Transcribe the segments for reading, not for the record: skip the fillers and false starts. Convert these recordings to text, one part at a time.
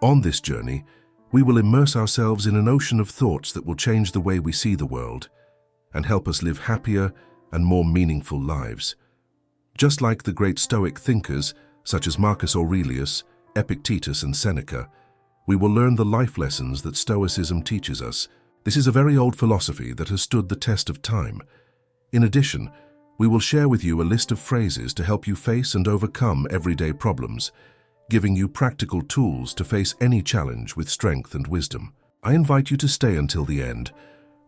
On this journey, we will immerse ourselves in an ocean of thoughts that will change the way we see the world and help us live happier and more meaningful lives. Just like the great Stoic thinkers such as Marcus Aurelius, Epictetus, and Seneca, we will learn the life lessons that Stoicism teaches us. This is a very old philosophy that has stood the test of time. In addition, we will share with you a list of phrases to help you face and overcome everyday problems, giving you practical tools to face any challenge with strength and wisdom. I invite you to stay until the end,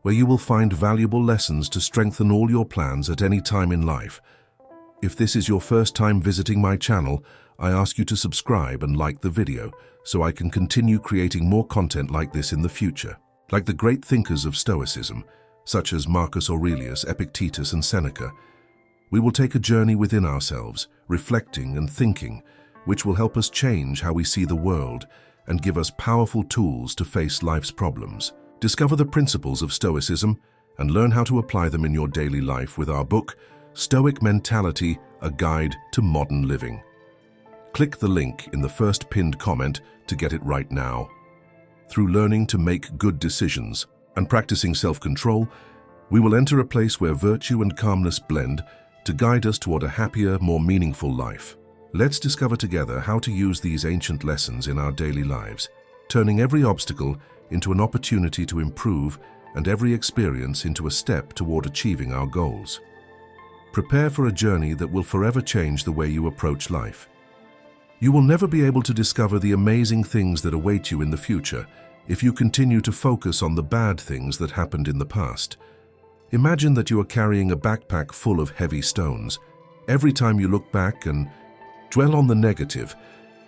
where you will find valuable lessons to strengthen all your plans at any time in life. If this is your first time visiting my channel, I ask you to subscribe and like the video so I can continue creating more content like this in the future. Like the great thinkers of Stoicism, such as Marcus Aurelius, Epictetus, and Seneca, we will take a journey within ourselves, reflecting and thinking, which will help us change how we see the world and give us powerful tools to face life's problems. Discover the principles of Stoicism and learn how to apply them in your daily life with our book, Stoic Mentality, A Guide to Modern Living. Click the link in the first pinned comment to get it right now. Through learning to make good decisions and practicing self-control, we will enter a place where virtue and calmness blend to guide us toward a happier, more meaningful life. Let's discover together how to use these ancient lessons in our daily lives, turning every obstacle into an opportunity to improve and every experience into a step toward achieving our goals. Prepare for a journey that will forever change the way you approach life. You will never be able to discover the amazing things that await you in the future if you continue to focus on the bad things that happened in the past. Imagine that you are carrying a backpack full of heavy stones. Every time you look back and dwell on the negative,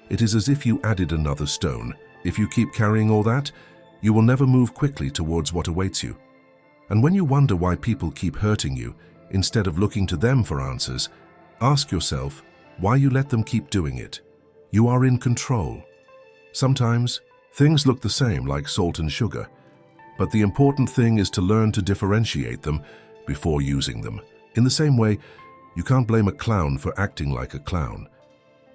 it is as if you added another stone. If you keep carrying all that, you will never move quickly towards what awaits you. And when you wonder why people keep hurting you, instead of looking to them for answers, ask yourself why you let them keep doing it. You are in control. Sometimes, things look the same like salt and sugar, but the important thing is to learn to differentiate them before using them. In the same way, you can't blame a clown for acting like a clown.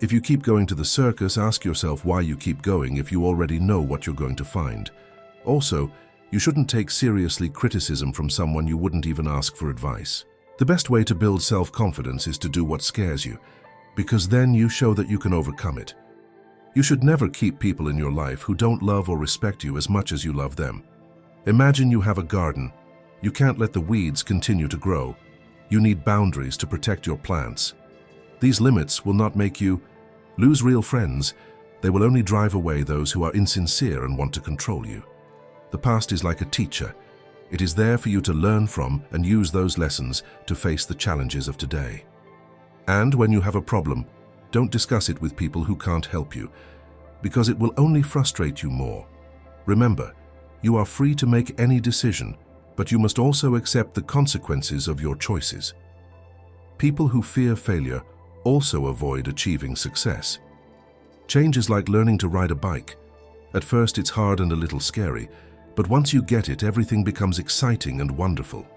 If you keep going to the circus, ask yourself why you keep going if you already know what you're going to find. Also, you shouldn't take seriously criticism from someone you wouldn't even ask for advice. The best way to build self-confidence is to do what scares you, because then you show that you can overcome it. You should never keep people in your life who don't love or respect you as much as you love them. Imagine you have a garden. You can't let the weeds continue to grow. You need boundaries to protect your plants. These limits will not make you lose real friends. They will only drive away those who are insincere and want to control you. The past is like a teacher. It is there for you to learn from and use those lessons to face the challenges of today. And when you have a problem, don't discuss it with people who can't help you, because it will only frustrate you more. Remember, you are free to make any decision, but you must also accept the consequences of your choices. People who fear failure also avoid achieving success. Change is like learning to ride a bike. At first it's hard and a little scary, but once you get it, everything becomes exciting and wonderful.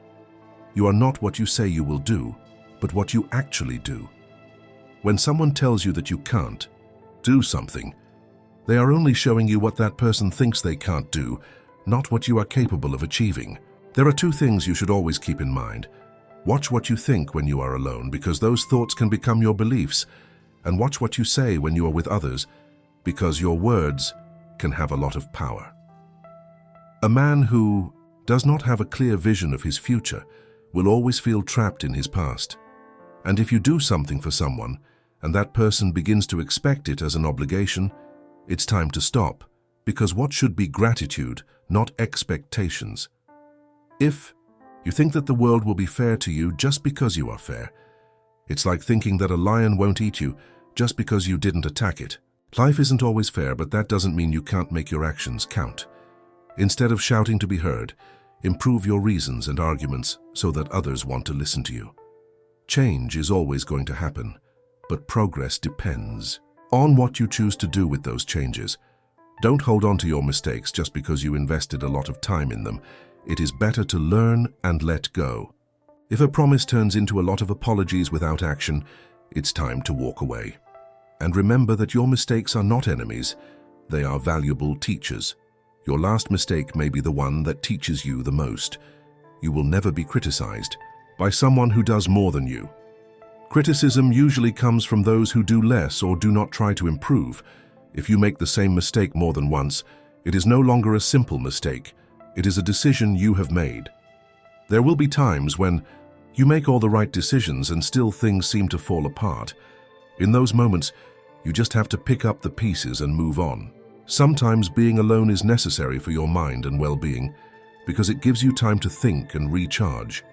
You are not what you say you will do, but what you actually do. When someone tells you that you can't do something, they are only showing you what that person thinks they can't do, not what you are capable of achieving. There are two things you should always keep in mind. Watch what you think when you are alone, because those thoughts can become your beliefs, and watch what you say when you are with others, because your words can have a lot of power. A man who does not have a clear vision of his future will always feel trapped in his past. And if you do something for someone, and that person begins to expect it as an obligation, it's time to stop, because what should be gratitude, not expectations. If you think that the world will be fair to you just because you are fair, it's like thinking that a lion won't eat you just because you didn't attack it. Life isn't always fair, but that doesn't mean you can't make your actions count. Instead of shouting to be heard, improve your reasons and arguments so that others want to listen to you. Change is always going to happen, but progress depends on what you choose to do with those changes. Don't hold on to your mistakes just because you invested a lot of time in them. It is better to learn and let go. If a promise turns into a lot of apologies without action, it's time to walk away. And remember that your mistakes are not enemies. They are valuable teachers. Your last mistake may be the one that teaches you the most. You will never be criticized by someone who does more than you. Criticism usually comes from those who do less or do not try to improve. If you make the same mistake more than once, it is no longer a simple mistake. It is a decision you have made. There will be times when you make all the right decisions and still things seem to fall apart. In those moments, you just have to pick up the pieces and move on. Sometimes being alone is necessary for your mind and well-being because it gives you time to think and recharge.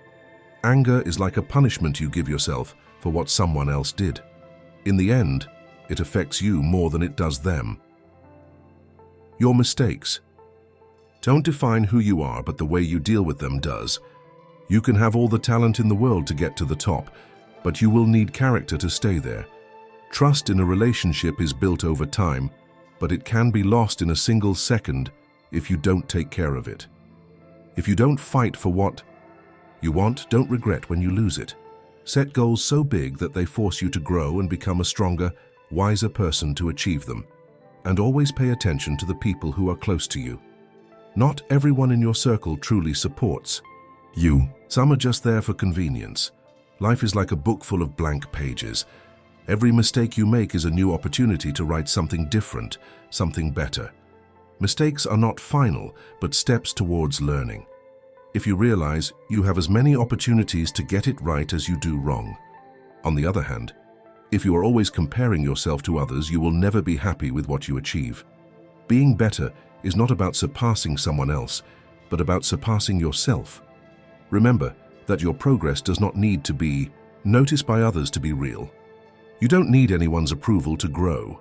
Anger is like a punishment you give yourself for what someone else did. In the end, it affects you more than it does them. Your mistakes don't define who you are, but the way you deal with them does. You can have all the talent in the world to get to the top, but you will need character to stay there. Trust in a relationship is built over time, but it can be lost in a single second if you don't take care of it. If you don't fight for what you want, don't regret when you lose it. Set goals so big that they force you to grow and become a stronger, wiser person to achieve them. And always pay attention to the people who are close to you. Not everyone in your circle truly supports you. Some are just there for convenience. Life is like a book full of blank pages. Every mistake you make is a new opportunity to write something different, something better. Mistakes are not final, but steps towards learning. If you realize you have as many opportunities to get it right as you do wrong. On the other hand, if you are always comparing yourself to others, you will never be happy with what you achieve. Being better is not about surpassing someone else, but about surpassing yourself. Remember that your progress does not need to be noticed by others to be real. You don't need anyone's approval to grow.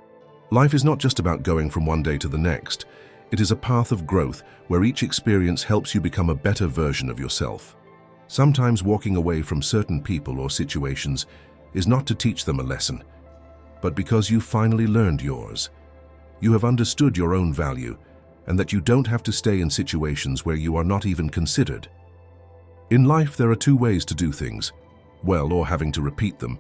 Life is not just about going from one day to the next. It is a path of growth where each experience helps you become a better version of yourself. Sometimes walking away from certain people or situations is not to teach them a lesson, but because you finally learned yours. You have understood your own value and that you don't have to stay in situations where you are not even considered. In life, there are two ways to do things, well or having to repeat them.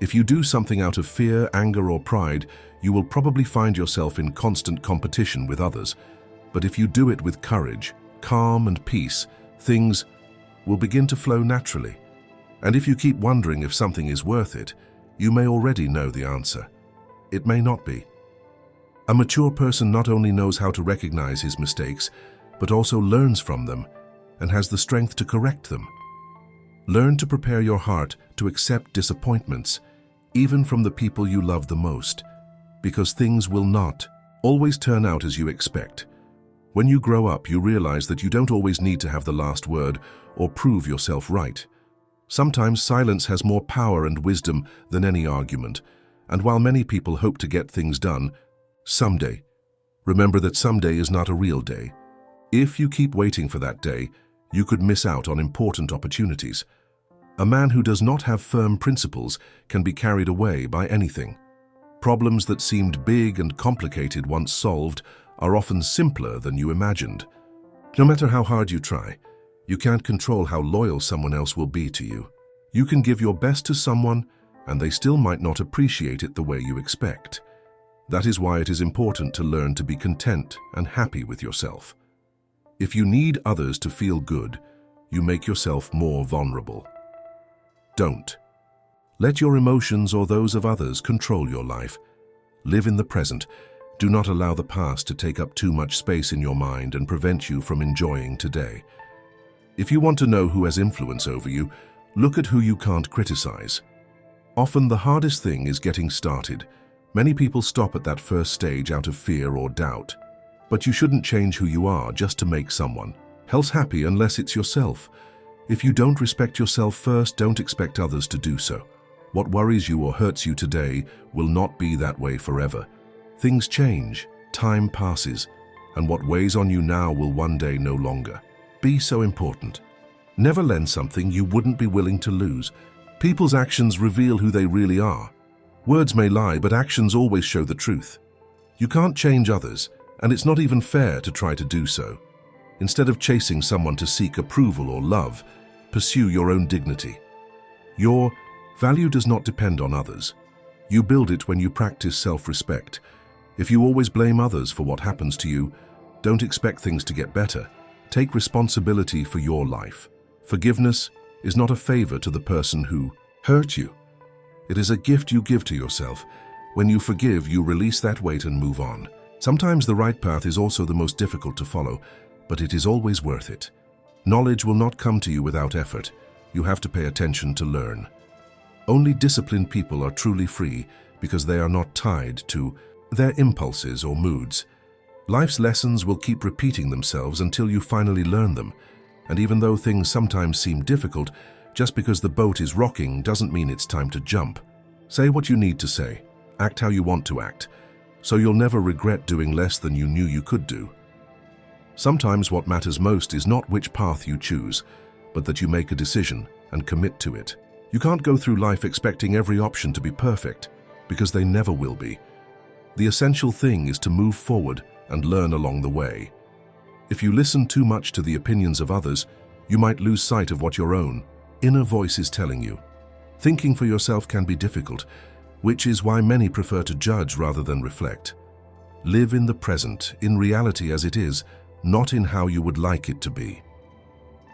If you do something out of fear, anger, or pride, you will probably find yourself in constant competition with others. But if you do it with courage, calm, and peace, things will begin to flow naturally. And if you keep wondering if something is worth it, you may already know the answer. It may not be. A mature person not only knows how to recognize his mistakes, but also learns from them and has the strength to correct them. Learn to prepare your heart to accept disappointments, even from the people you love the most, because things will not always turn out as you expect. When you grow up, you realize that you don't always need to have the last word or prove yourself right. Sometimes silence has more power and wisdom than any argument, and while many people hope to get things done, someday, remember that someday is not a real day. If you keep waiting for that day, you could miss out on important opportunities. A man who does not have firm principles can be carried away by anything. Problems that seemed big and complicated once solved are often simpler than you imagined. No matter how hard you try, you can't control how loyal someone else will be to you. You can give your best to someone, and they still might not appreciate it the way you expect. That is why it is important to learn to be content and happy with yourself. If you need others to feel good, you make yourself more vulnerable. Don't let your emotions or those of others control your life. Live in the present. Do not allow the past to take up too much space in your mind and prevent you from enjoying today. If you want to know who has influence over you, look at who you can't criticize. Often the hardest thing is getting started. Many people stop at that first stage out of fear or doubt. But you shouldn't change who you are just to make someone else happy unless it's yourself. If you don't respect yourself first, don't expect others to do so. What worries you or hurts you today will not be that way forever. Things change, time passes, and what weighs on you now will one day no longer be so important. Never lend something you wouldn't be willing to lose. People's actions reveal who they really are. Words may lie, but actions always show the truth. You can't change others, and it's not even fair to try to do so. Instead of chasing someone to seek approval or love, pursue your own dignity. Your value does not depend on others. You build it when you practice self-respect. If you always blame others for what happens to you, don't expect things to get better. Take responsibility for your life. Forgiveness is not a favor to the person who hurt you. It is a gift you give to yourself. When you forgive, you release that weight and move on. Sometimes the right path is also the most difficult to follow, but it is always worth it. Knowledge will not come to you without effort. You have to pay attention to learn. Only disciplined people are truly free because they are not tied to their impulses or moods. Life's lessons will keep repeating themselves until you finally learn them. And even though things sometimes seem difficult, just because the boat is rocking doesn't mean it's time to jump. Say what you need to say. Act how you want to act. So you'll never regret doing less than you knew you could do. Sometimes what matters most is not which path you choose, but that you make a decision and commit to it. You can't go through life expecting every option to be perfect, because they never will be. The essential thing is to move forward and learn along the way. If you listen too much to the opinions of others, you might lose sight of what your own inner voice is telling you. Thinking for yourself can be difficult, which is why many prefer to judge rather than reflect. Live in the present, in reality as it is, not in how you would like it to be.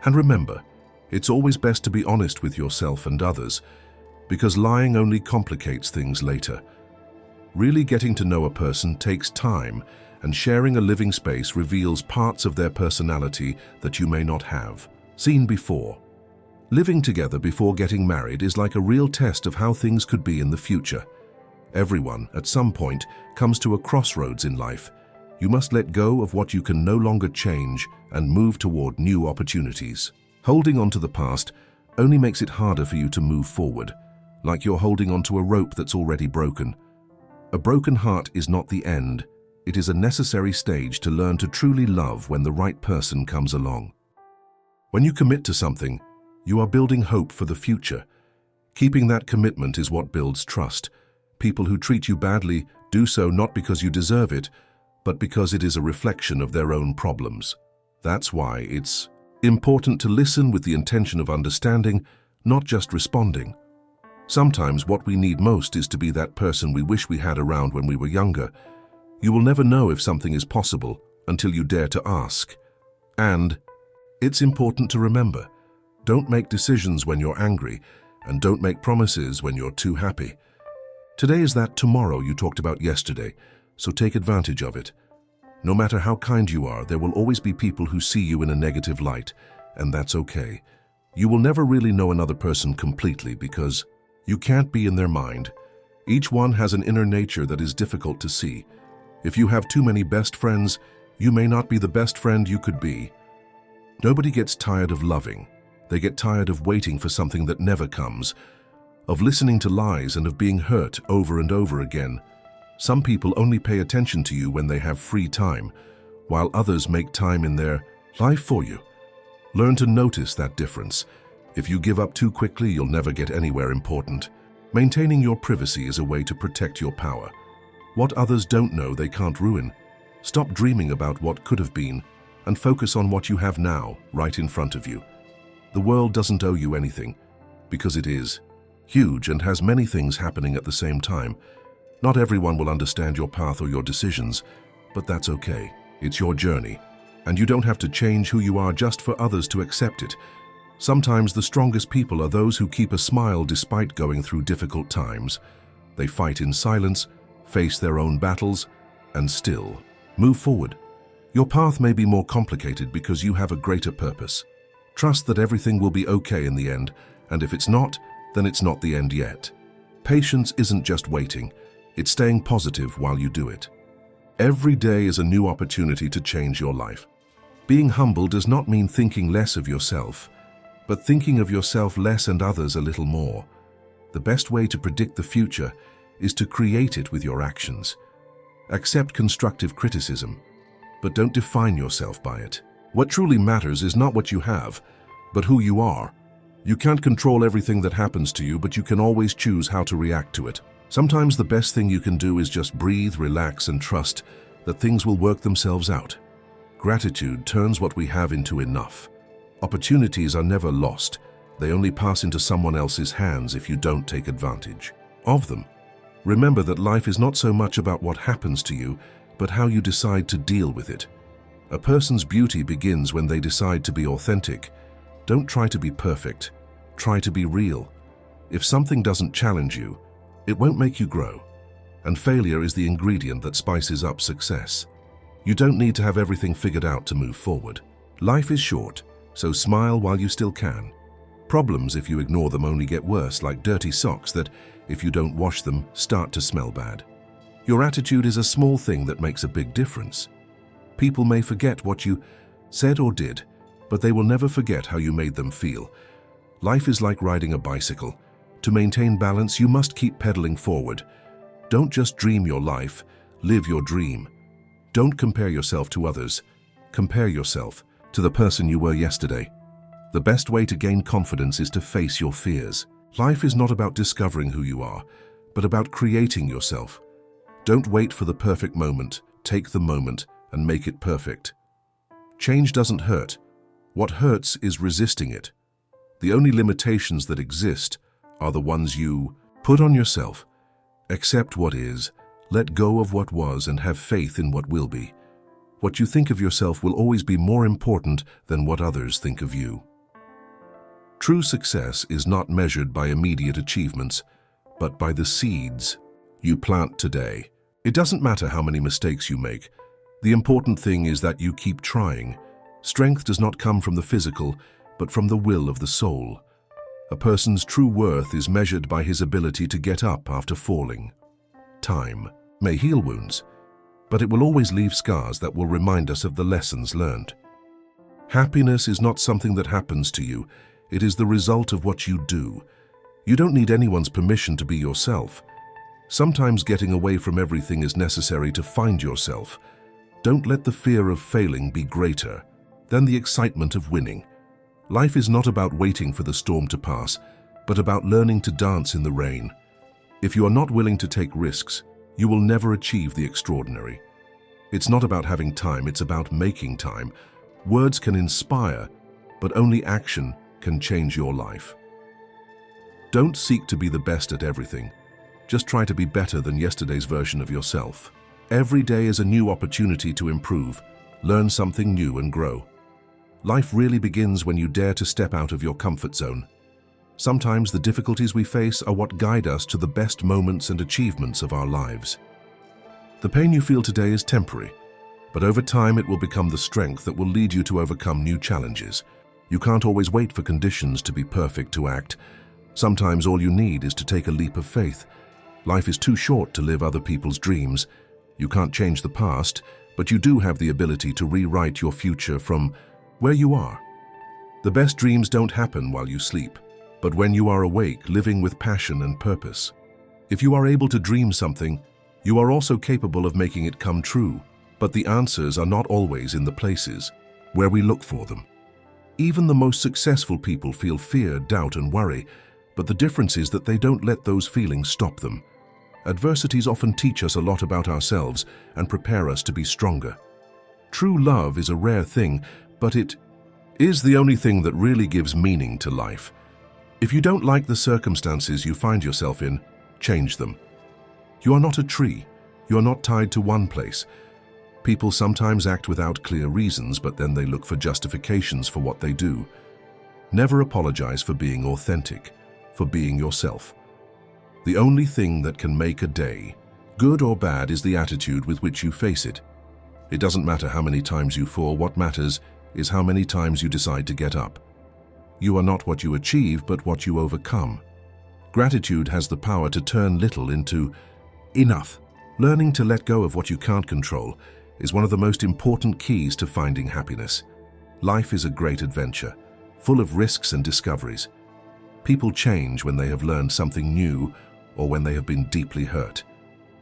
And remember, it's always best to be honest with yourself and others, because lying only complicates things later. Really getting to know a person takes time, and sharing a living space reveals parts of their personality that you may not have seen before. Living together before getting married is like a real test of how things could be in the future. Everyone, at some point, comes to a crossroads in life. You must let go of what you can no longer change and move toward new opportunities. Holding on to the past only makes it harder for you to move forward, like you're holding onto a rope that's already broken. A broken heart is not the end. It is a necessary stage to learn to truly love when the right person comes along. When you commit to something, you are building hope for the future. Keeping that commitment is what builds trust. People who treat you badly do so not because you deserve it, but because it is a reflection of their own problems. That's why it's important to listen with the intention of understanding, not just responding. Sometimes what we need most is to be that person we wish we had around when we were younger. You will never know if something is possible until you dare to ask. And it's important to remember, don't make decisions when you're angry, and don't make promises when you're too happy. Today is that tomorrow you talked about yesterday, so take advantage of it. No matter how kind you are, there will always be people who see you in a negative light, and that's okay. You will never really know another person completely because you can't be in their mind. Each one has an inner nature that is difficult to see. If you have too many best friends, you may not be the best friend you could be. Nobody gets tired of loving. They get tired of waiting for something that never comes, of listening to lies and of being hurt over and over again. Some people only pay attention to you when they have free time, while others make time in their life for you. Learn to notice that difference. If you give up too quickly, you'll never get anywhere important. Maintaining your privacy is a way to protect your power. What others don't know, they can't ruin. Stop dreaming about what could have been and focus on what you have now, right in front of you. The world doesn't owe you anything, because it is huge and has many things happening at the same time. Not everyone will understand your path or your decisions, but that's okay. It's your journey, and you don't have to change who you are just for others to accept it. Sometimes the strongest people are those who keep a smile despite going through difficult times. They fight in silence, face their own battles, and still move forward. Your path may be more complicated because you have a greater purpose. Trust that everything will be okay in the end, and if it's not, then it's not the end yet. Patience isn't just waiting. It's staying positive while you do it. Every day is a new opportunity to change your life. Being humble does not mean thinking less of yourself, but thinking of yourself less and others a little more. The best way to predict the future is to create it with your actions. Accept constructive criticism, but don't define yourself by it. What truly matters is not what you have, but who you are. You can't control everything that happens to you, but you can always choose how to react to it. Sometimes the best thing you can do is just breathe, relax, and trust that things will work themselves out. Gratitude turns what we have into enough. Opportunities are never lost. They only pass into someone else's hands if you don't take advantage of them. Remember that life is not so much about what happens to you, but how you decide to deal with it. A person's beauty begins when they decide to be authentic. Don't try to be perfect. Try to be real. If something doesn't challenge you, it won't make you grow. And failure is the ingredient that spices up success. You don't need to have everything figured out to move forward. Life is short, so smile while you still can. Problems, if you ignore them, only get worse, like dirty socks that, if you don't wash them, start to smell bad. Your attitude is a small thing that makes a big difference. People may forget what you said or did, but they will never forget how you made them feel. Life is like riding a bicycle. To maintain balance, you must keep pedaling forward. Don't just dream your life, live your dream. Don't compare yourself to others. Compare yourself to the person you were yesterday. The best way to gain confidence is to face your fears. Life is not about discovering who you are, but about creating yourself. Don't wait for the perfect moment. Take the moment and make it perfect. Change doesn't hurt. What hurts is resisting it. The only limitations that exist are the ones you put on yourself. Accept what is, let go of what was, and have faith in what will be. What you think of yourself will always be more important than what others think of you. True success is not measured by immediate achievements, but by the seeds you plant today. It doesn't matter how many mistakes you make. The important thing is that you keep trying. Strength does not come from the physical, but from the will of the soul. A person's true worth is measured by his ability to get up after falling. Time may heal wounds, but it will always leave scars that will remind us of the lessons learned. Happiness is not something that happens to you. It is the result of what you do. You don't need anyone's permission to be yourself. Sometimes getting away from everything is necessary to find yourself. Don't let the fear of failing be greater than the excitement of winning. Life is not about waiting for the storm to pass, but about learning to dance in the rain. If you are not willing to take risks, you will never achieve the extraordinary. It's not about having time, it's about making time. Words can inspire, but only action can change your life. Don't seek to be the best at everything. Just try to be better than yesterday's version of yourself. Every day is a new opportunity to improve, learn something new and grow. Life really begins when you dare to step out of your comfort zone. Sometimes the difficulties we face are what guide us to the best moments and achievements of our lives. The pain you feel today is temporary, but over time it will become the strength that will lead you to overcome new challenges. You can't always wait for conditions to be perfect to act. Sometimes all you need is to take a leap of faith. Life is too short to live other people's dreams. You can't change the past, but you do have the ability to rewrite your future from where you are. The best dreams don't happen while you sleep, but when you are awake, living with passion and purpose. If you are able to dream something, you are also capable of making it come true, but the answers are not always in the places where we look for them. Even the most successful people feel fear, doubt, and worry, but the difference is that they don't let those feelings stop them. Adversities often teach us a lot about ourselves and prepare us to be stronger. True love is a rare thing, but it is the only thing that really gives meaning to life. If you don't like the circumstances you find yourself in, change them. You are not a tree. You are not tied to one place. People sometimes act without clear reasons, but then they look for justifications for what they do. Never apologize for being authentic, for being yourself. The only thing that can make a day, good or bad, is the attitude with which you face it. It doesn't matter how many times you fall. What matters is how many times you decide to get up. You are not what you achieve, but what you overcome. Gratitude has the power to turn little into enough. Learning to let go of what you can't control is one of the most important keys to finding happiness. Life is a great adventure, full of risks and discoveries. People change when they have learned something new or when they have been deeply hurt.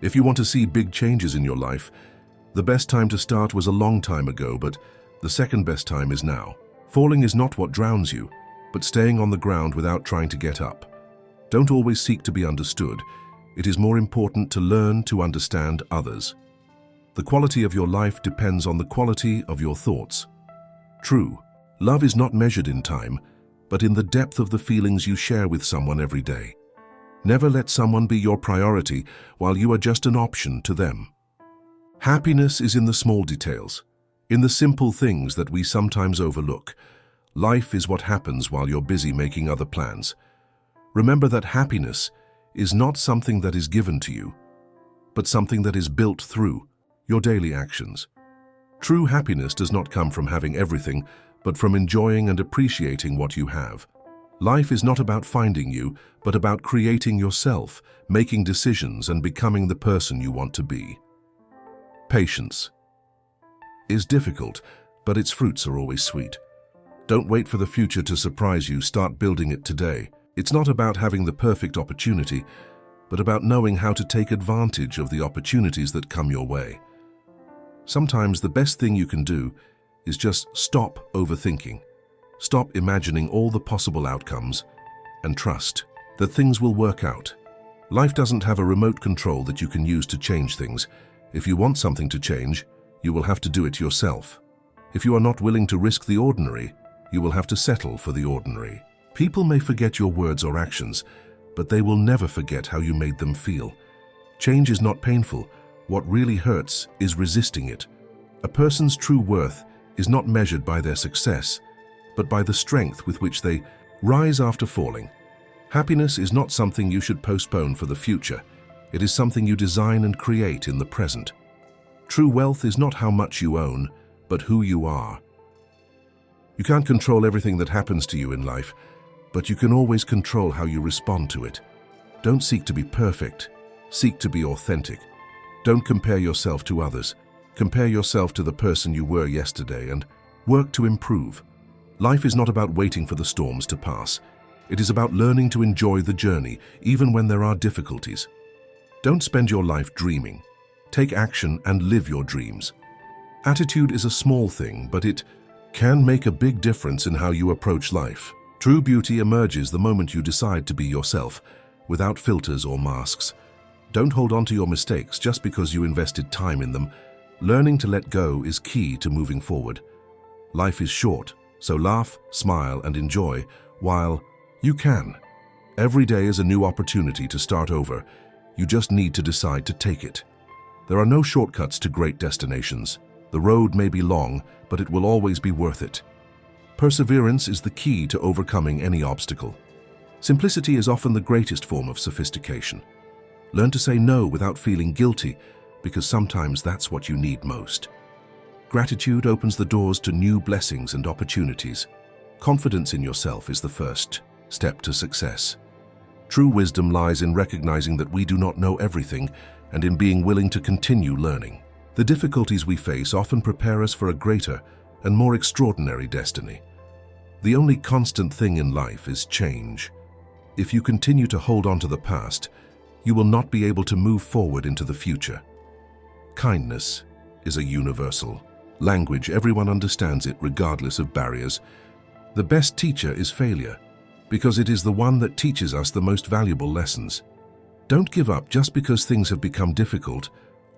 If you want to see big changes in your life, the best time to start was a long time ago, but the second best time is now. Falling is not what drowns you, but staying on the ground without trying to get up. Don't always seek to be understood. It is more important to learn to understand others. The quality of your life depends on the quality of your thoughts. True, love is not measured in time, but in the depth of the feelings you share with someone every day. Never let someone be your priority while you are just an option to them. Happiness is in the small details, in the simple things that we sometimes overlook. Life is what happens while you're busy making other plans. Remember that happiness is not something that is given to you, but something that is built through your daily actions. True happiness does not come from having everything, but from enjoying and appreciating what you have. Life is not about finding you, but about creating yourself, making decisions, and becoming the person you want to be. Patience is difficult, but its fruits are always sweet. Don't wait for the future to surprise you, start building it today. It's not about having the perfect opportunity, but about knowing how to take advantage of the opportunities that come your way. Sometimes the best thing you can do is just stop overthinking. Stop imagining all the possible outcomes and trust that things will work out. Life doesn't have a remote control that you can use to change things. If you want something to change, you will have to do it yourself. If you are not willing to risk the ordinary, you will have to settle for the ordinary. People may forget your words or actions, but they will never forget how you made them feel. Change is not painful. What really hurts is resisting it. A person's true worth is not measured by their success, but by the strength with which they rise after falling. Happiness is not something you should postpone for the future. It is something you design and create in the present. True wealth is not how much you own, but who you are. You can't control everything that happens to you in life, but you can always control how you respond to it. Don't seek to be perfect. Seek to be authentic. Don't compare yourself to others. Compare yourself to the person you were yesterday and work to improve. Life is not about waiting for the storms to pass. It is about learning to enjoy the journey, even when there are difficulties. Don't spend your life dreaming. Take action and live your dreams. Attitude is a small thing, but it can make a big difference in how you approach life. True beauty emerges the moment you decide to be yourself, without filters or masks. Don't hold on to your mistakes just because you invested time in them. Learning to let go is key to moving forward. Life is short, so laugh, smile, and enjoy while you can. Every day is a new opportunity to start over. You just need to decide to take it. There are no shortcuts to great destinations. The road may be long, but it will always be worth it. Perseverance is the key to overcoming any obstacle. Simplicity is often the greatest form of sophistication. Learn to say no without feeling guilty, because sometimes that's what you need most. Gratitude opens the doors to new blessings and opportunities. Confidence in yourself is the first step to success. True wisdom lies in recognizing that we do not know everything and in being willing to continue learning. The difficulties we face often prepare us for a greater and more extraordinary destiny. The only constant thing in life is change. If you continue to hold on to the past, you will not be able to move forward into the future. Kindness is a universal language. Everyone understands it regardless of barriers. The best teacher is failure, because it is the one that teaches us the most valuable lessons. Don't give up just because things have become difficult.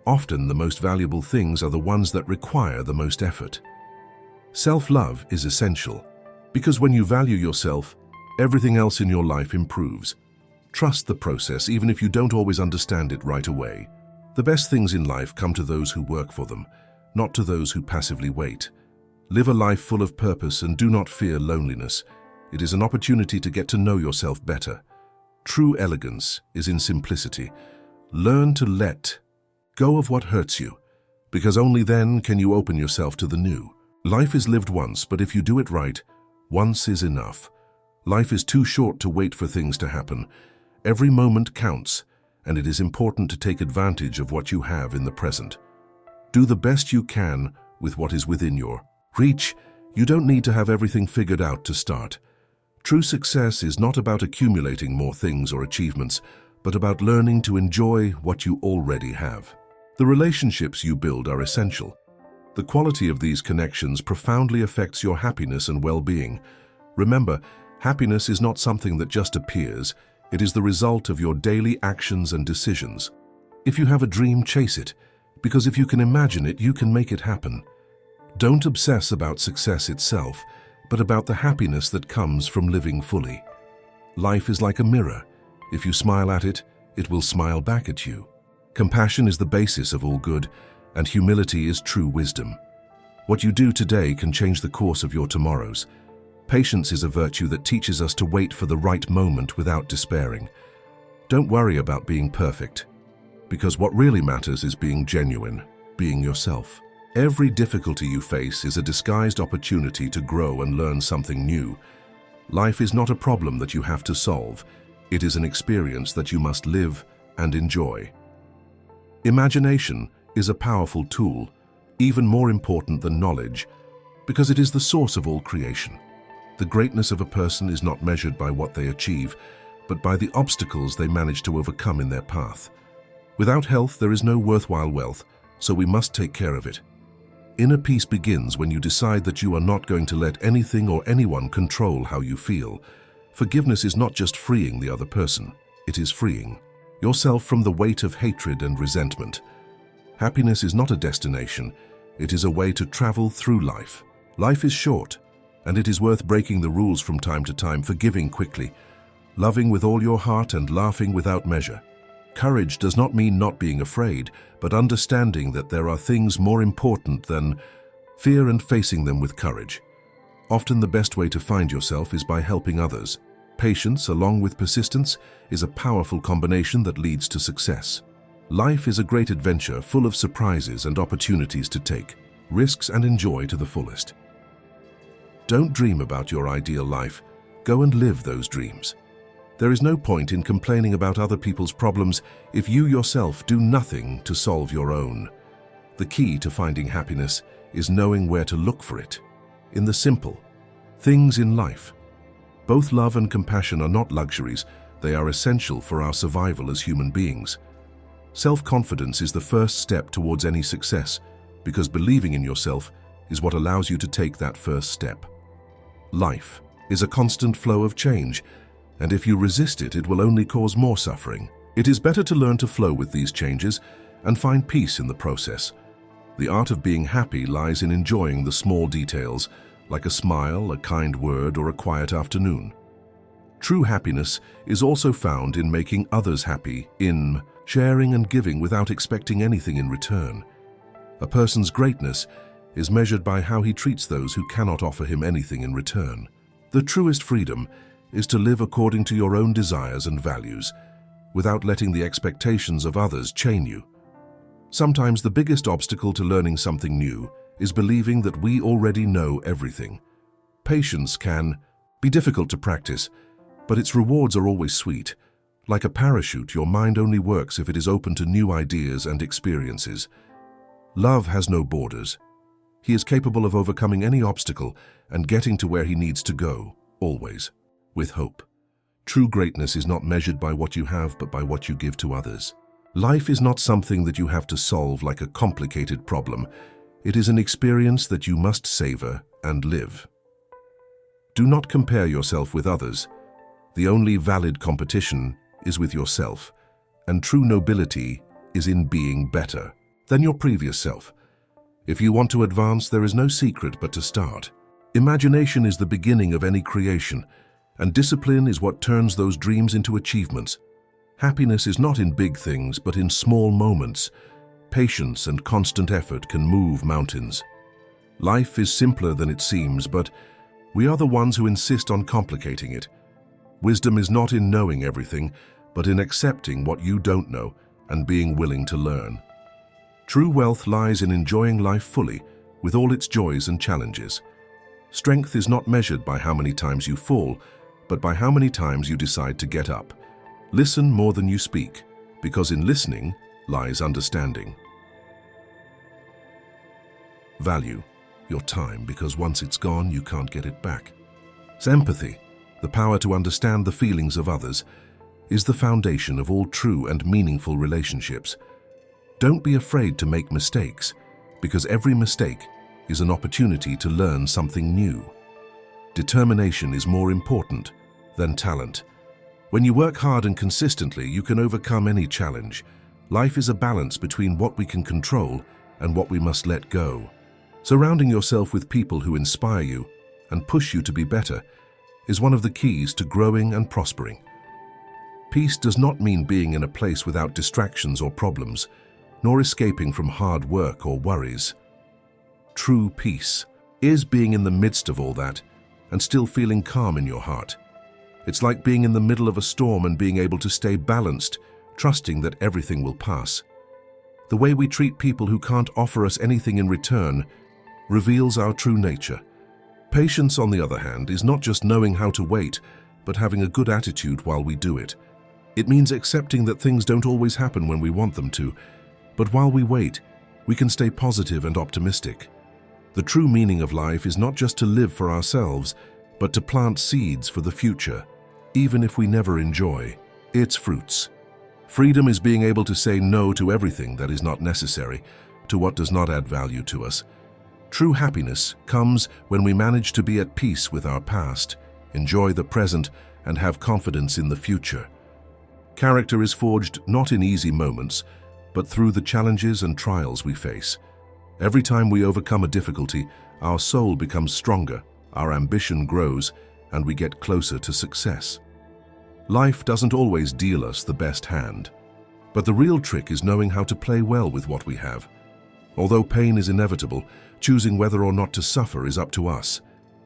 Often the most valuable things are the ones that require the most effort. Self-love is essential, because when you value yourself, everything else in your life improves. Trust the process even if you don't always understand it right away. The best things in life come to those who work for them, not to those who passively wait. Live a life full of purpose and do not fear loneliness. It is an opportunity to get to know yourself better. True elegance is in simplicity. Learn to let go of what hurts you, because only then can you open yourself to the new. Life is lived once, but if you do it right, once is enough. Life is too short to wait for things to happen. Every moment counts, and it is important to take advantage of what you have in the present. Do the best you can with what is within your reach. You don't need to have everything figured out to start. True success is not about accumulating more things or achievements, but about learning to enjoy what you already have. The relationships you build are essential. The quality of these connections profoundly affects your happiness and well-being. Remember, happiness is not something that just appears. It is the result of your daily actions and decisions. If you have a dream, chase it, because if you can imagine it, you can make it happen. Don't obsess about success itself, but about the happiness that comes from living fully. Life is like a mirror. If you smile at it, it will smile back at you. Compassion is the basis of all good, and humility is true wisdom. What you do today can change the course of your tomorrows. Patience is a virtue that teaches us to wait for the right moment without despairing. Don't worry about being perfect, because what really matters is being genuine, being yourself. Every difficulty you face is a disguised opportunity to grow and learn something new. Life is not a problem that you have to solve. It is an experience that you must live and enjoy. Imagination is a powerful tool, even more important than knowledge, because it is the source of all creation. The greatness of a person is not measured by what they achieve, but by the obstacles they manage to overcome in their path. Without health, there is no worthwhile wealth, so we must take care of it. Inner peace begins when you decide that you are not going to let anything or anyone control how you feel. Forgiveness is not just freeing the other person, it is freeing yourself from the weight of hatred and resentment. Happiness is not a destination, it is a way to travel through life. Life is short, and it is worth breaking the rules from time to time, forgiving quickly, loving with all your heart and laughing without measure. Courage does not mean not being afraid, but understanding that there are things more important than fear and facing them with courage. Often the best way to find yourself is by helping others. Patience, along with persistence, is a powerful combination that leads to success. Life is a great adventure full of surprises and opportunities to take, risks and enjoy to the fullest. Don't dream about your ideal life, go and live those dreams. There is no point in complaining about other people's problems if you yourself do nothing to solve your own. The key to finding happiness is knowing where to look for it, in the simple things in life. Both love and compassion are not luxuries, they are essential for our survival as human beings. Self-confidence is the first step towards any success, because believing in yourself is what allows you to take that first step. Life is a constant flow of change, and if you resist it, it will only cause more suffering. It is better to learn to flow with these changes and find peace in the process. The art of being happy lies in enjoying the small details, like a smile, a kind word, or a quiet afternoon. True happiness is also found in making others happy, in sharing and giving without expecting anything in return. A person's greatness is measured by how he treats those who cannot offer him anything in return. The truest freedom is to live according to your own desires and values, without letting the expectations of others chain you. Sometimes the biggest obstacle to learning something new is believing that we already know everything. Patience can be difficult to practice, but its rewards are always sweet. Like a parachute, your mind only works if it is open to new ideas and experiences. Love has no borders. He is capable of overcoming any obstacle and getting to where he needs to go, always, with hope. True greatness is not measured by what you have, but by what you give to others. Life is not something that you have to solve like a complicated problem. It is an experience that you must savor and live. Do not compare yourself with others. The only valid competition is with yourself, and true nobility is in being better than your previous self. If you want to advance, there is no secret but to start. Imagination is the beginning of any creation, and discipline is what turns those dreams into achievements. Happiness is not in big things, but in small moments. Patience and constant effort can move mountains. Life is simpler than it seems, but we are the ones who insist on complicating it. Wisdom is not in knowing everything, but in accepting what you don't know and being willing to learn. True wealth lies in enjoying life fully, with all its joys and challenges. Strength is not measured by how many times you fall, but by how many times you decide to get up. Listen more than you speak, because in listening lies understanding. Value your time, because once it's gone, you can't get it back. Empathy, the power to understand the feelings of others, is the foundation of all true and meaningful relationships. Don't be afraid to make mistakes, because every mistake is an opportunity to learn something new. Determination is more important than talent. When you work hard and consistently, you can overcome any challenge. Life is a balance between what we can control and what we must let go. Surrounding yourself with people who inspire you and push you to be better is one of the keys to growing and prospering. Peace does not mean being in a place without distractions or problems, nor escaping from hard work or worries. True peace is being in the midst of all that and still feeling calm in your heart. It's like being in the middle of a storm and being able to stay balanced, trusting that everything will pass. The way we treat people who can't offer us anything in return reveals our true nature. Patience, on the other hand, is not just knowing how to wait, but having a good attitude while we do it. It means accepting that things don't always happen when we want them to, but while we wait, we can stay positive and optimistic. The true meaning of life is not just to live for ourselves, but to plant seeds for the future, even if we never enjoy its fruits. Freedom is being able to say no to everything that is not necessary, to what does not add value to us. True happiness comes when we manage to be at peace with our past, enjoy the present, and have confidence in the future. Character is forged not in easy moments, but through the challenges and trials we face. Every time we overcome a difficulty, our soul becomes stronger, our ambition grows, and we get closer to success. Life doesn't always deal us the best hand, but the real trick is knowing how to play well with what we have. Although pain is inevitable, choosing whether or not to suffer is up to us.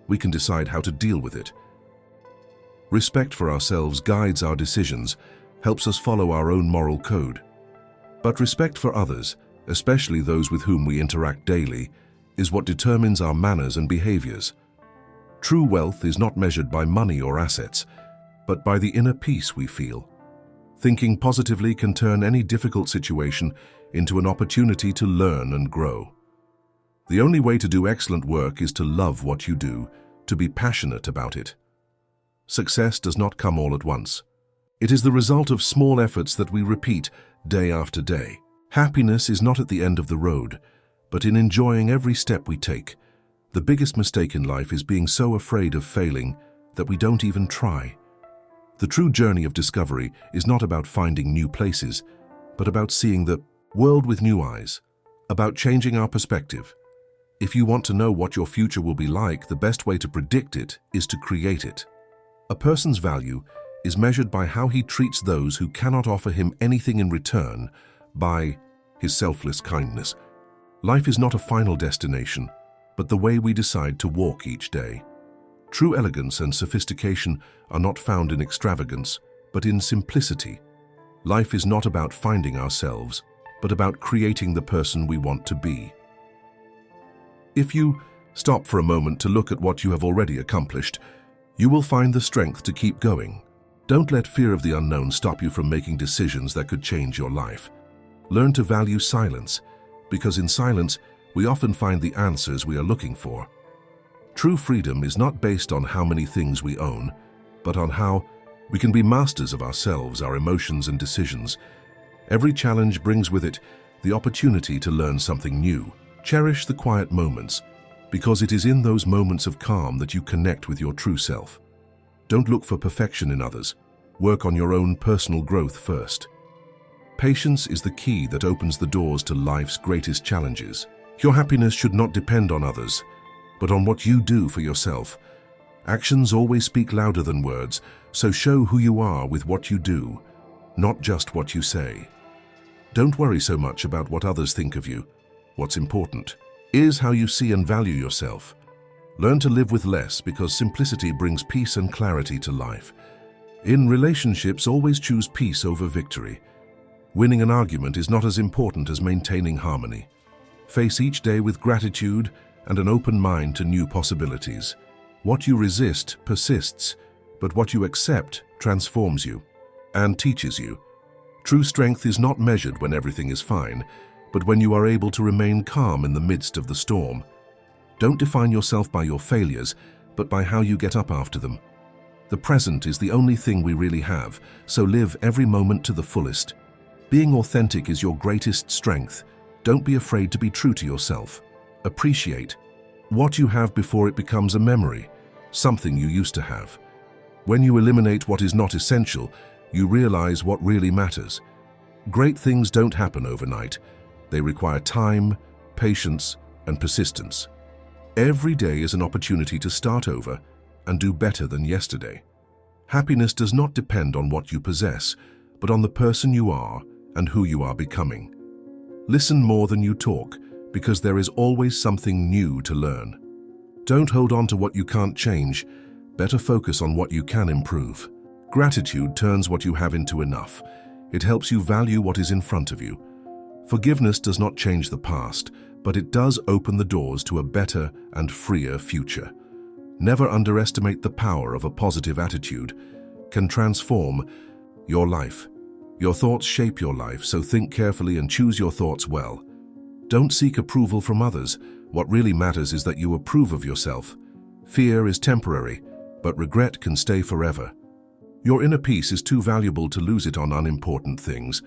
We can decide how to deal with it. Respect for ourselves guides our decisions, helps us follow our own moral code. But respect for others, especially those with whom we interact daily, is what determines our manners and behaviors. True wealth is not measured by money or assets, but by the inner peace we feel. Thinking positively can turn any difficult situation into an opportunity to learn and grow. The only way to do excellent work is to love what you do, to be passionate about it. Success does not come all at once. It is the result of small efforts that we repeat day after day. Happiness is not at the end of the road, but in enjoying every step we take. The biggest mistake in life is being so afraid of failing that we don't even try. The true journey of discovery is not about finding new places, but about seeing the world with new eyes, about changing our perspective. If you want to know what your future will be like, the best way to predict it is to create it. A person's value is measured by how he treats those who cannot offer him anything in return, by his selfless kindness. Life is not a final destination, but the way we decide to walk each day. True elegance and sophistication are not found in extravagance, but in simplicity. Life is not about finding ourselves, but about creating the person we want to be. If you stop for a moment to look at what you have already accomplished, you will find the strength to keep going. Don't let fear of the unknown stop you from making decisions that could change your life. Learn to value silence, because in silence, we often find the answers we are looking for. True freedom is not based on how many things we own, but on how we can be masters of ourselves, our emotions and decisions. Every challenge brings with it the opportunity to learn something new. Cherish the quiet moments, because it is in those moments of calm that you connect with your true self. Don't look for perfection in others. Work on your own personal growth first. Patience is the key that opens the doors to life's greatest challenges. Your happiness should not depend on others, but on what you do for yourself. Actions always speak louder than words, so show who you are with what you do, not just what you say. Don't worry so much about what others think of you. What's important is how you see and value yourself. Learn to live with less, because simplicity brings peace and clarity to life. In relationships, always choose peace over victory. Winning an argument is not as important as maintaining harmony. Face each day with gratitude and an open mind to new possibilities. What you resist persists, but what you accept transforms you and teaches you. True strength is not measured when everything is fine, but when you are able to remain calm in the midst of the storm. Don't define yourself by your failures, but by how you get up after them. The present is the only thing we really have, so live every moment to the fullest. Being authentic is your greatest strength. Don't be afraid to be true to yourself. Appreciate what you have before it becomes a memory, something you used to have. When you eliminate what is not essential, you realize what really matters. Great things don't happen overnight. They require time, patience, and persistence. Every day is an opportunity to start over and do better than yesterday. Happiness does not depend on what you possess, but on the person you are and who you are becoming. Listen more than you talk, because there is always something new to learn. Don't hold on to what you can't change. Better focus on what you can improve. Gratitude turns what you have into enough. It helps you value what is in front of you. Forgiveness does not change the past, but it does open the doors to a better and freer future. Never underestimate the power of a positive attitude. Can transform your life. Your thoughts shape your life, so think carefully and choose your thoughts well. Don't seek approval from others. What really matters is that you approve of yourself. Fear is temporary, but regret can stay forever. Your inner peace is too valuable to lose it on unimportant things.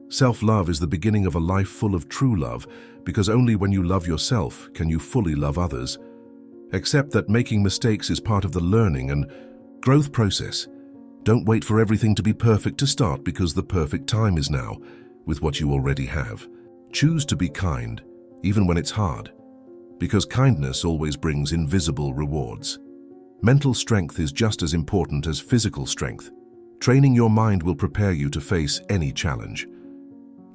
Self-love is the beginning of a life full of true love, because only when you love yourself can you fully love others. Accept that making mistakes is part of the learning and growth process. Don't wait for everything to be perfect to start, because the perfect time is now, with what you already have. Choose to be kind, even when it's hard, because kindness always brings invisible rewards. Mental strength is just as important as physical strength. Training your mind will prepare you to face any challenge.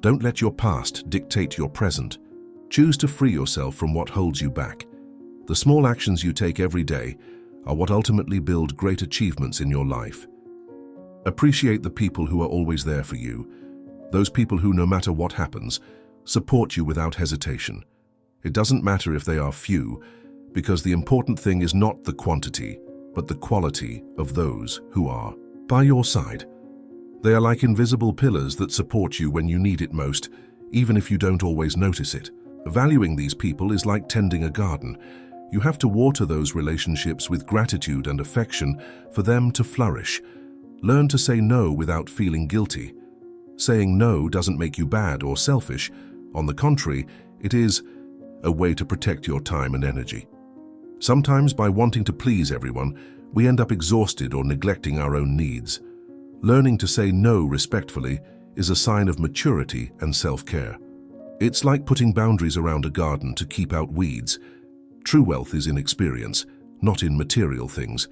Don't let your past dictate your present. Choose to free yourself from what holds you back. The small actions you take every day are what ultimately build great achievements in your life. Appreciate the people who are always there for you. Those people who, no matter what happens, support you without hesitation. It doesn't matter if they are few, because the important thing is not the quantity, but the quality of those who are by your side. They are like invisible pillars that support you when you need it most, even if you don't always notice it. Valuing these people is like tending a garden. You have to water those relationships with gratitude and affection for them to flourish. Learn to say no without feeling guilty. Saying no doesn't make you bad or selfish. On the contrary, it is a way to protect your time and energy. Sometimes, by wanting to please everyone, we end up exhausted or neglecting our own needs. Learning to say no respectfully is a sign of maturity and self-care. It's like putting boundaries around a garden to keep out weeds. True wealth is in experience, not in material things.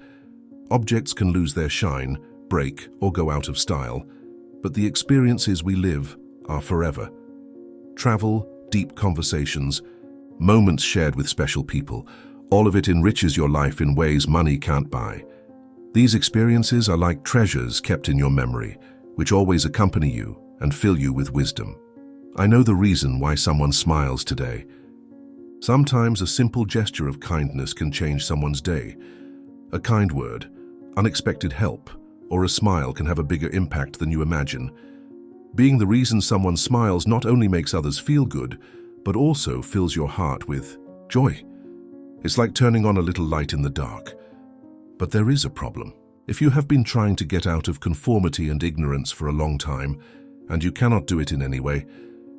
Objects can lose their shine, break, or go out of style, but the experiences we live are forever. Travel, deep conversations, moments shared with special people, all of it enriches your life in ways money can't buy. These experiences are like treasures kept in your memory, which always accompany you and fill you with wisdom. I know the reason why someone smiles today. Sometimes a simple gesture of kindness can change someone's day. A kind word, unexpected help, or a smile can have a bigger impact than you imagine. Being the reason someone smiles not only makes others feel good, but also fills your heart with joy. It's like turning on a little light in the dark. But there is a problem. If you have been trying to get out of conformity and ignorance for a long time, and you cannot do it in any way,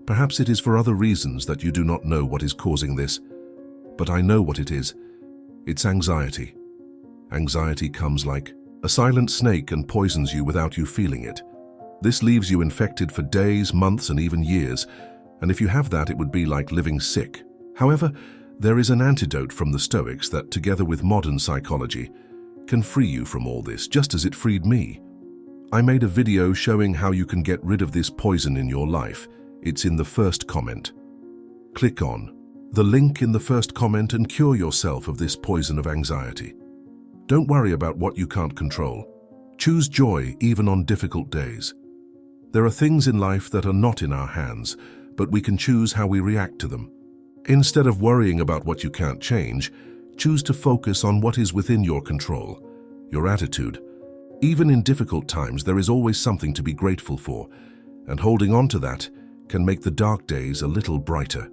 perhaps it is for other reasons that you do not know what is causing this. But I know what it is. It's anxiety. Anxiety comes like a silent snake and poisons you without you feeling it. This leaves you infected for days, months, and even years. And if you have that, it would be like living sick. However, there is an antidote from the Stoics that, together with modern psychology, can free you from all this, just as it freed me. I made a video showing how you can get rid of this poison in your life. It's in the first comment. Click on the link in the first comment and cure yourself of this poison of anxiety. Don't worry about what you can't control. Choose joy even on difficult days. There are things in life that are not in our hands, but we can choose how we react to them. Instead of worrying about what you can't change, choose to focus on what is within your control, your attitude. Even in difficult times, there is always something to be grateful for, and holding on to that can make the dark days a little brighter.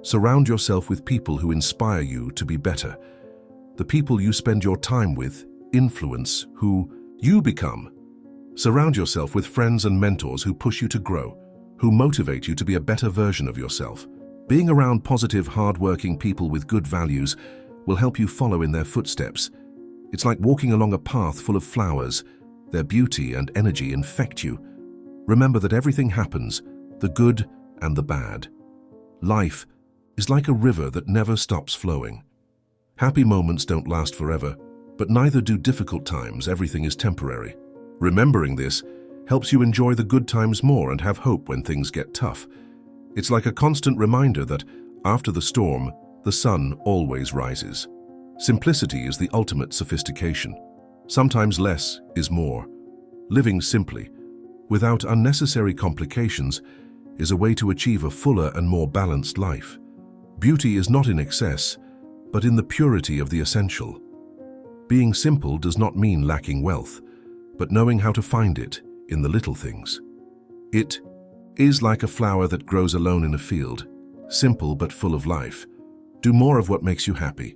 Surround yourself with people who inspire you to be better. The people you spend your time with influence who you become. Surround yourself with friends and mentors who push you to grow, who motivate you to be a better version of yourself. Being around positive, hard-working people with good values will help you follow in their footsteps. It's like walking along a path full of flowers. Their beauty and energy infect you. Remember that everything happens, the good and the bad. Life is like a river that never stops flowing. Happy moments don't last forever, But neither do difficult times. Everything is temporary. Remembering this helps you enjoy the good times more and have hope when things get tough. It's like a constant reminder that after the storm, the sun always rises. Simplicity is the ultimate sophistication. Sometimes less is more. Living simply, without unnecessary complications, is a way to achieve a fuller and more balanced life. Beauty is not in excess, but in the purity of the essential. Being simple does not mean lacking wealth, but knowing how to find it in the little things. It is like a flower that grows alone in a field, simple but full of life. Do more of what makes you happy.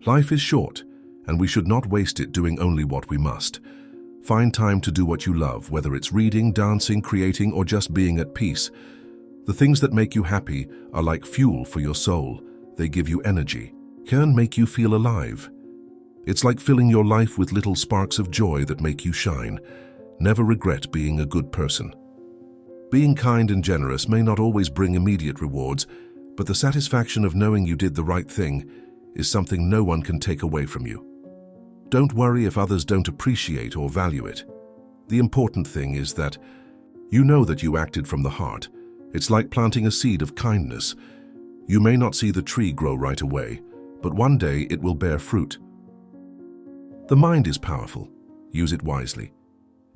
Life is short, and we should not waste it doing only what we must. Find time to do what you love, whether it's reading, dancing, creating, or just being at peace. The things that make you happy are like fuel for your soul. They give you energy, can make you feel alive. It's like filling your life with little sparks of joy that make you shine. Never regret being a good person. Being kind and generous may not always bring immediate rewards, but the satisfaction of knowing you did the right thing is something no one can take away from you. Don't worry if others don't appreciate or value it. The important thing is that you know that you acted from the heart. It's like planting a seed of kindness. You may not see the tree grow right away, but one day it will bear fruit. The mind is powerful. Use it wisely.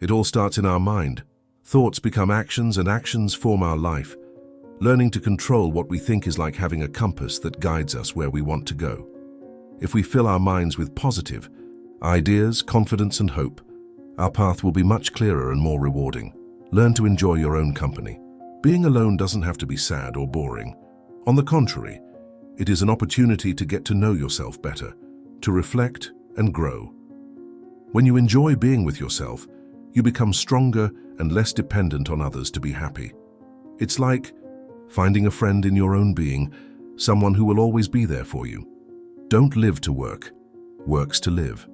It all starts in our mind. Thoughts become actions, and actions form our life. Learning to control what we think is like having a compass that guides us where we want to go. If we fill our minds with positive ideas, confidence, and hope, our path will be much clearer and more rewarding. Learn to enjoy your own company. Being alone doesn't have to be sad or boring. On the contrary, it is an opportunity to get to know yourself better, to reflect and grow. When you enjoy being with yourself, you become stronger and less dependent on others to be happy. It's like finding a friend in your own being, someone who will always be there for you. Don't live to work. Work's to live.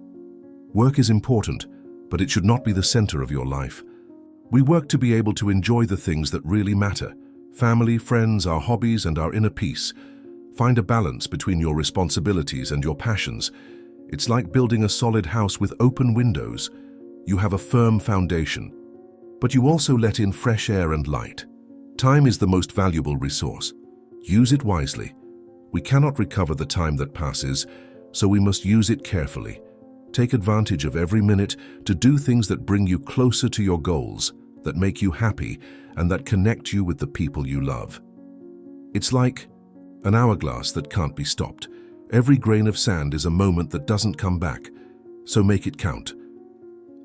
Work is important, but it should not be the center of your life. We work to be able to enjoy the things that really matter: family, friends, our hobbies, and our inner peace. Find a balance between your responsibilities and your passions. It's like building a solid house with open windows. You have a firm foundation, but you also let in fresh air and light. Time is the most valuable resource. Use it wisely. We cannot recover the time that passes, so we must use it carefully. Take advantage of every minute to do things that bring you closer to your goals, that make you happy, and that connect you with the people you love. It's like an hourglass that can't be stopped. Every grain of sand is a moment that doesn't come back, so make it count.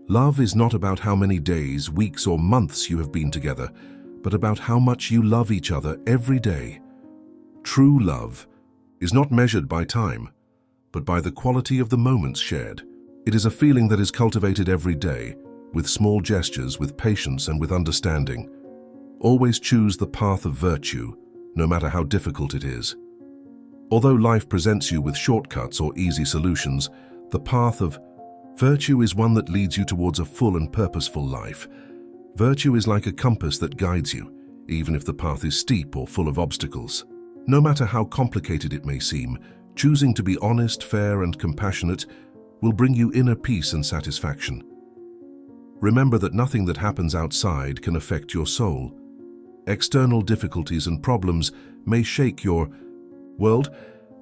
Love is not about how many days, weeks, or months you have been together, but about how much you love each other every day. True love is not measured by time, but by the quality of the moments shared. It is a feeling that is cultivated every day, with small gestures, with patience, and with understanding. Always choose the path of virtue, no matter how difficult it is. Although life presents you with shortcuts or easy solutions, the path of virtue is one that leads you towards a full and purposeful life. Virtue is like a compass that guides you, even if the path is steep or full of obstacles. No matter how complicated it may seem, choosing to be honest, fair, and compassionate will bring you inner peace and satisfaction. Remember that nothing that happens outside can affect your soul. External difficulties and problems may shake your world,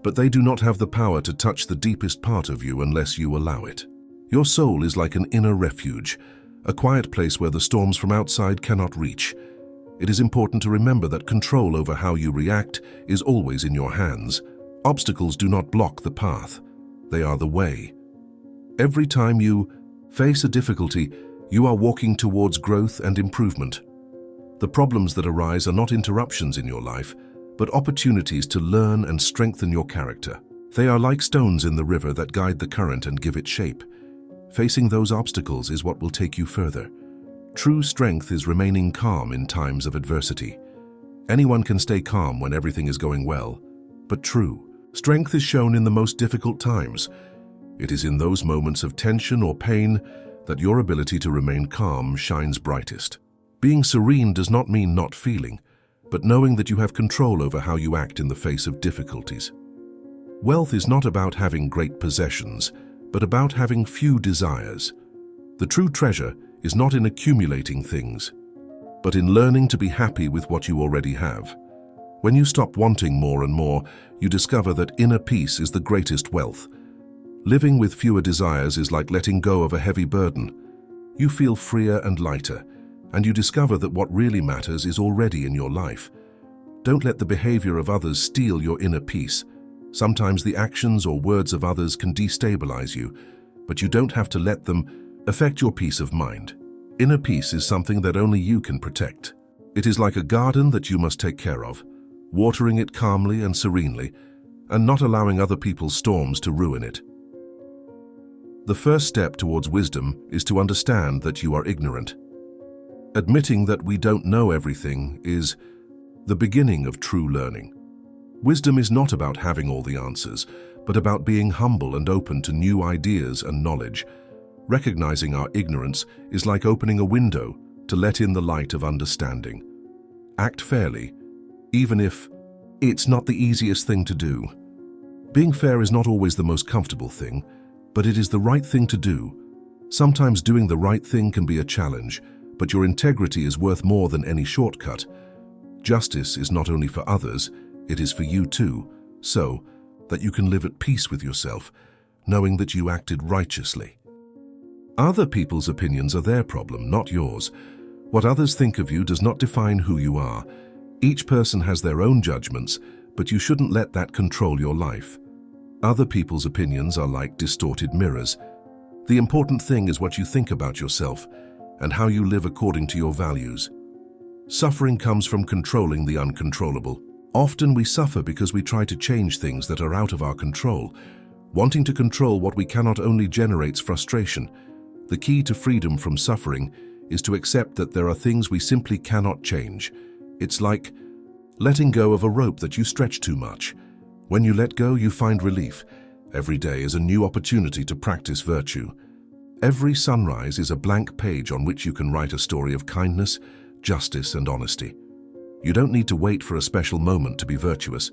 but they do not have the power to touch the deepest part of you unless you allow it. Your soul is like an inner refuge, a quiet place where the storms from outside cannot reach. It is important to remember that control over how you react is always in your hands. Obstacles do not block the path. They are the way. Every time you face a difficulty, you are walking towards growth and improvement. The problems that arise are not interruptions in your life, but opportunities to learn and strengthen your character. They are like stones in the river that guide the current and give it shape. Facing those obstacles is what will take you further. True strength is remaining calm in times of adversity. Anyone can stay calm when everything is going well, but true strength is shown in the most difficult times. It is in those moments of tension or pain that your ability to remain calm shines brightest. Being serene does not mean not feeling, but knowing that you have control over how you act in the face of difficulties. Wealth is not about having great possessions, but about having few desires. The true treasure is not in accumulating things, but in learning to be happy with what you already have. When you stop wanting more and more, you discover that inner peace is the greatest wealth. Living with fewer desires is like letting go of a heavy burden. You feel freer and lighter, and you discover that what really matters is already in your life. Don't let the behavior of others steal your inner peace. Sometimes the actions or words of others can destabilize you, but you don't have to let them affect your peace of mind. Inner peace is something that only you can protect. It is like a garden that you must take care of, watering it calmly and serenely, and not allowing other people's storms to ruin it. The first step towards wisdom is to understand that you are ignorant. Admitting that we don't know everything is the beginning of true learning. Wisdom is not about having all the answers, but about being humble and open to new ideas and knowledge. Recognizing our ignorance is like opening a window to let in the light of understanding. Act fairly, even if it's not the easiest thing to do. Being fair is not always the most comfortable thing, but it is the right thing to do. Sometimes doing the right thing can be a challenge, but your integrity is worth more than any shortcut. Justice is not only for others, it is for you too, so that you can live at peace with yourself, knowing that you acted righteously. Other people's opinions are their problem, not yours. What others think of you does not define who you are. Each person has their own judgments, but you shouldn't let that control your life. Other people's opinions are like distorted mirrors. The important thing is what you think about yourself and how you live according to your values. Suffering comes from controlling the uncontrollable. Often we suffer because we try to change things that are out of our control. Wanting to control what we cannot only generates frustration. The key to freedom from suffering is to accept that there are things we simply cannot change. It's like letting go of a rope that you stretch too much. When you let go, you find relief. Every day is a new opportunity to practice virtue. Every sunrise is a blank page on which you can write a story of kindness, justice, and honesty. You don't need to wait for a special moment to be virtuous.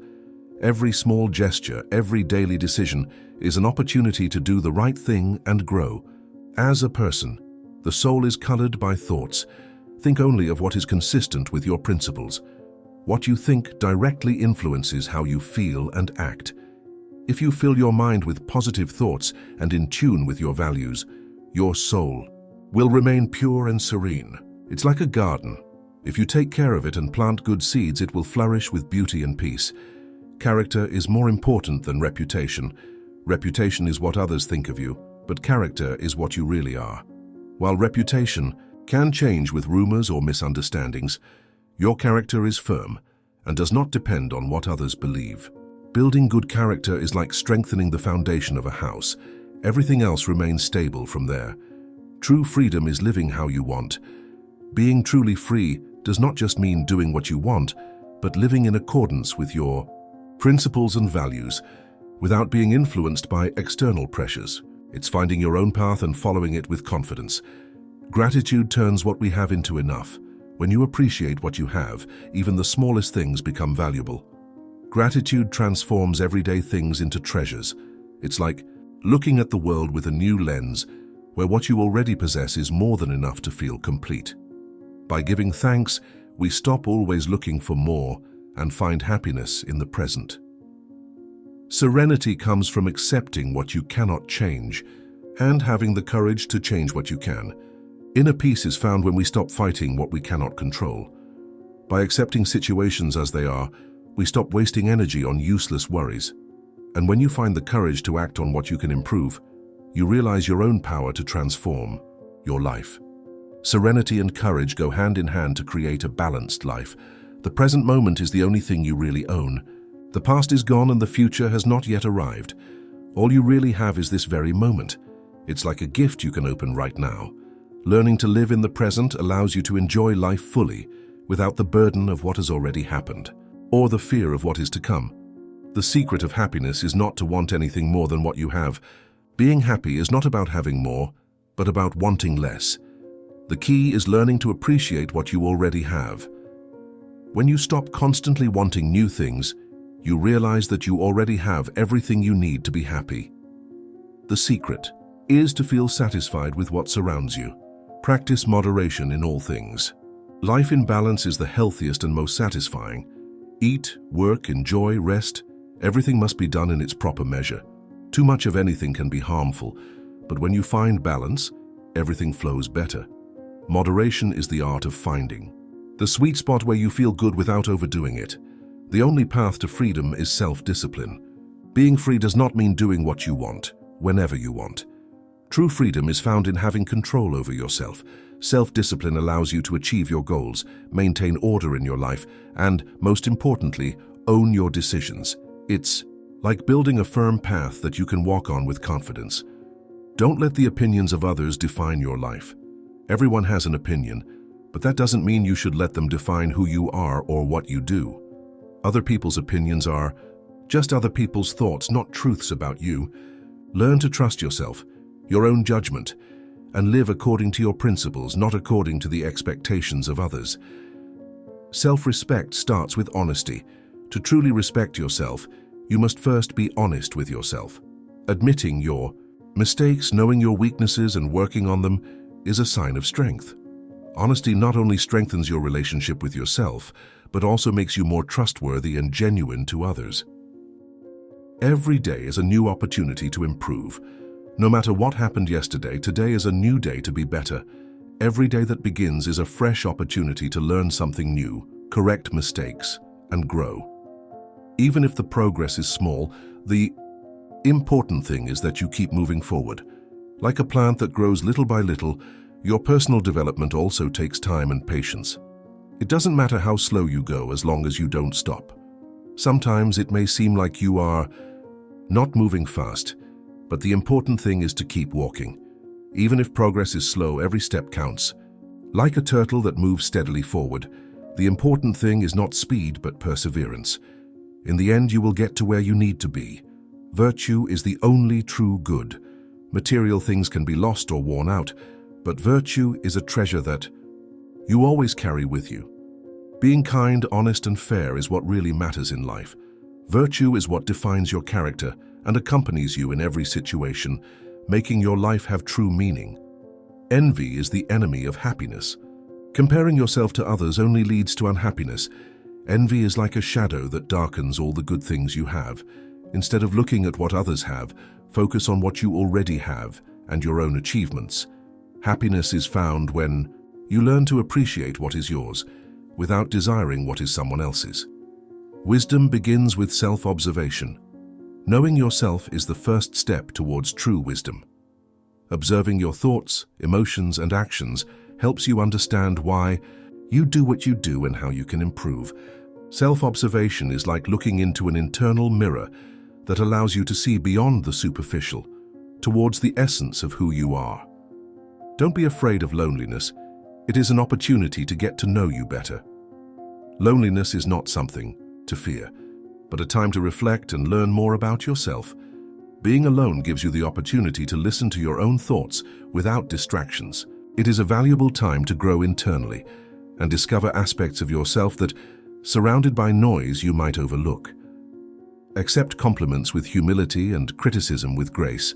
Every small gesture, every daily decision is an opportunity to do the right thing and grow. As a person, the soul is colored by thoughts. Think only of what is consistent with your principles. What you think directly influences how you feel and act. If you fill your mind with positive thoughts and in tune with your values, your soul will remain pure and serene. It's like a garden. If you take care of it and plant good seeds, it will flourish with beauty and peace. Character is more important than reputation. Reputation is what others think of you, but character is what you really are. While reputation can change with rumors or misunderstandings, your character is firm and does not depend on what others believe. Building good character is like strengthening the foundation of a house. Everything else remains stable from there. True freedom is living how you want. Being truly free does not just mean doing what you want, but living in accordance with your principles and values, without being influenced by external pressures. It's finding your own path and following it with confidence. Gratitude turns what we have into enough. When you appreciate what you have, even the smallest things become valuable. Gratitude transforms everyday things into treasures. It's like looking at the world with a new lens, where what you already possess is more than enough to feel complete. By giving thanks, we stop always looking for more and find happiness in the present. Serenity comes from accepting what you cannot change and having the courage to change what you can. Inner peace is found when we stop fighting what we cannot control. By accepting situations as they are, we stop wasting energy on useless worries. And when you find the courage to act on what you can improve, you realize your own power to transform your life. Serenity and courage go hand in hand to create a balanced life. The present moment is the only thing you really own. The past is gone and the future has not yet arrived. All you really have is this very moment. It's like a gift you can open right now. Learning to live in the present allows you to enjoy life fully, without the burden of what has already happened, or the fear of what is to come. The secret of happiness is not to want anything more than what you have. Being happy is not about having more, but about wanting less. The key is learning to appreciate what you already have. When you stop constantly wanting new things, you realize that you already have everything you need to be happy. The secret is to feel satisfied with what surrounds you. Practice moderation in all things. Life in balance is the healthiest and most satisfying. Eat, work, enjoy, rest. Everything must be done in its proper measure. Too much of anything can be harmful, but when you find balance, everything flows better. Moderation is the art of finding the sweet spot where you feel good without overdoing it. The only path to freedom is self-discipline. Being free does not mean doing what you want, whenever you want. True freedom is found in having control over yourself. Self-discipline allows you to achieve your goals, maintain order in your life, and, most importantly, own your decisions. It's like building a firm path that you can walk on with confidence. Don't let the opinions of others define your life. Everyone has an opinion, but that doesn't mean you should let them define who you are or what you do. Other people's opinions are just other people's thoughts, not truths about you. Learn to trust yourself, your own judgment, and live according to your principles, not according to the expectations of others. Self-respect starts with honesty. To truly respect yourself, you must first be honest with yourself. Admitting your mistakes, knowing your weaknesses, and working on them is a sign of strength. Honesty not only strengthens your relationship with yourself, but also makes you more trustworthy and genuine to others. Every day is a new opportunity to improve. No matter what happened yesterday, today is a new day to be better. Every day that begins is a fresh opportunity to learn something new, correct mistakes, and grow. Even if the progress is small, the important thing is that you keep moving forward. Like a plant that grows little by little, your personal development also takes time and patience. It doesn't matter how slow you go as long as you don't stop. Sometimes it may seem like you are not moving fast, but the important thing is to keep walking. Even if progress is slow, every step counts. Like a turtle that moves steadily forward, the important thing is not speed but perseverance. In the end, you will get to where you need to be. Virtue is the only true good. Material things can be lost or worn out, but virtue is a treasure that you always carry with you. Being kind, honest, and fair is what really matters in life. Virtue is what defines your character and accompanies you in every situation, making your life have true meaning. Envy is the enemy of happiness. Comparing yourself to others only leads to unhappiness. Envy is like a shadow that darkens all the good things you have. Instead of looking at what others have, focus on what you already have and your own achievements. Happiness is found when you learn to appreciate what is yours, without desiring what is someone else's. Wisdom begins with self-observation. Knowing yourself is the first step towards true wisdom. Observing your thoughts, emotions, and actions helps you understand why you do what you do and how you can improve. Self-observation is like looking into an internal mirror that allows you to see beyond the superficial, towards the essence of who you are. Don't be afraid of loneliness. It is an opportunity to get to know you better. Loneliness is not something to fear, but a time to reflect and learn more about yourself. Being alone gives you the opportunity to listen to your own thoughts without distractions. It is a valuable time to grow internally and discover aspects of yourself that, surrounded by noise, you might overlook. Accept compliments with humility and criticism with grace.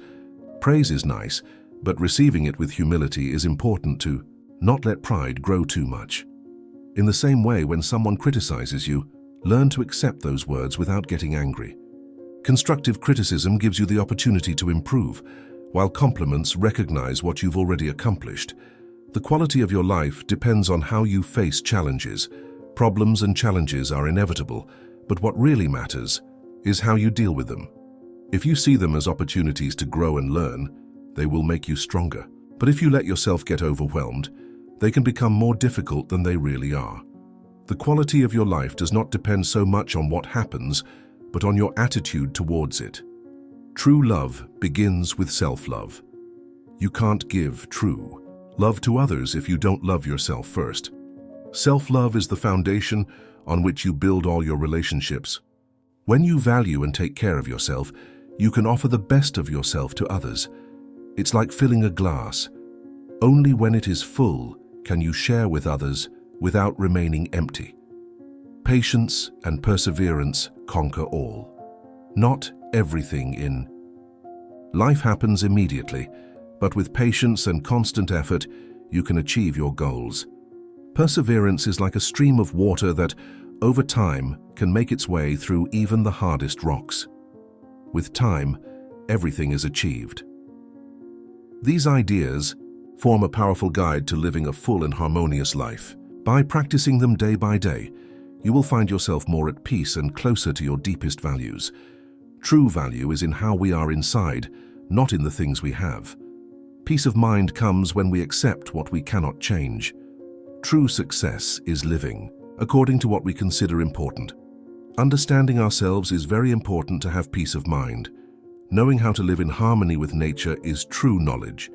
Praise is nice, but receiving it with humility is important too. Not let pride grow too much. In the same way, when someone criticizes you, learn to accept those words without getting angry. Constructive criticism gives you the opportunity to improve, while compliments recognize what you've already accomplished. The quality of your life depends on how you face challenges. Problems and challenges are inevitable, but what really matters is how you deal with them. If you see them as opportunities to grow and learn, they will make you stronger. But if you let yourself get overwhelmed, they can become more difficult than they really are. The quality of your life does not depend so much on what happens, but on your attitude towards it. True love begins with self-love. You can't give true love to others if you don't love yourself first. Self-love is the foundation on which you build all your relationships. When you value and take care of yourself, you can offer the best of yourself to others. It's like filling a glass. Only when it is full can you share with others without remaining empty. Patience and perseverance conquer all. Not everything in Life happens immediately, but with patience and constant effort, you can achieve your goals. Perseverance is like a stream of water that, over time, can make its way through even the hardest rocks. With time, everything is achieved. These ideas form a powerful guide to living a full and harmonious life. By practicing them day by day, you will find yourself more at peace and closer to your deepest values. True value is in how we are inside, not in the things we have. Peace of mind comes when we accept what we cannot change. True success is living according to what we consider important. Understanding ourselves is very important to have peace of mind. Knowing how to live in harmony with nature is true knowledge.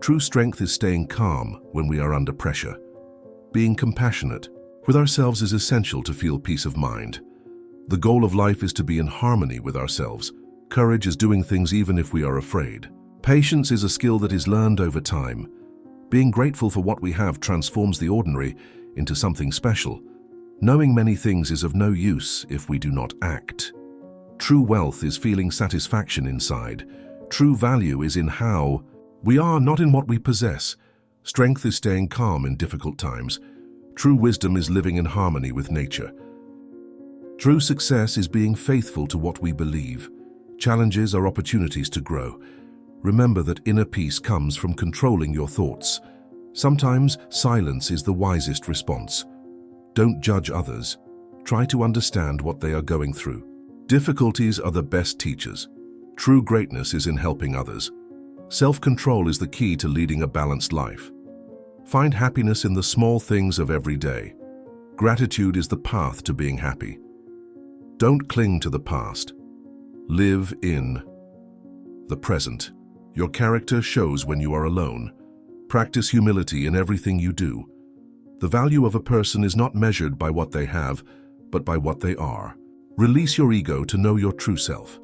True strength is staying calm when we are under pressure. Being compassionate with ourselves is essential to feel peace of mind. The goal of life is to be in harmony with ourselves. Courage is doing things even if we are afraid. Patience is a skill that is learned over time. Being grateful for what we have transforms the ordinary into something special. Knowing many things is of no use if we do not act. True wealth is feeling satisfaction inside. True value is in how we are, not in what we possess. Strength is staying calm in difficult times. True wisdom is living in harmony with nature. True success is being faithful to what we believe. Challenges are opportunities to grow. Remember that inner peace comes from controlling your thoughts. Sometimes silence is the wisest response. Don't judge others. Try to understand what they are going through. Difficulties are the best teachers. True greatness is in helping others. Self-control is the key to leading a balanced life. Find happiness in the small things of every day. Gratitude is the path to being happy. Don't cling to the past. Live in the present. Your character shows when you are alone. Practice humility in everything you do. The value of a person is not measured by what they have, but by what they are. Release your ego to know your true self.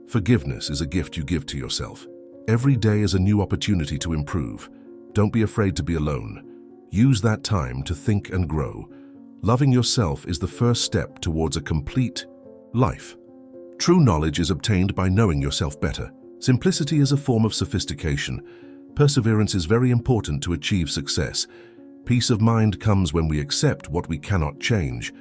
Forgiveness is a gift you give to yourself. Every day is a new opportunity to improve. Don't be afraid to be alone. Use that time to think and grow. Loving yourself is the first step towards a complete life. True knowledge is obtained by knowing yourself better. Simplicity is a form of sophistication. Perseverance is very important to achieve success. Peace of mind comes when we accept what we cannot change.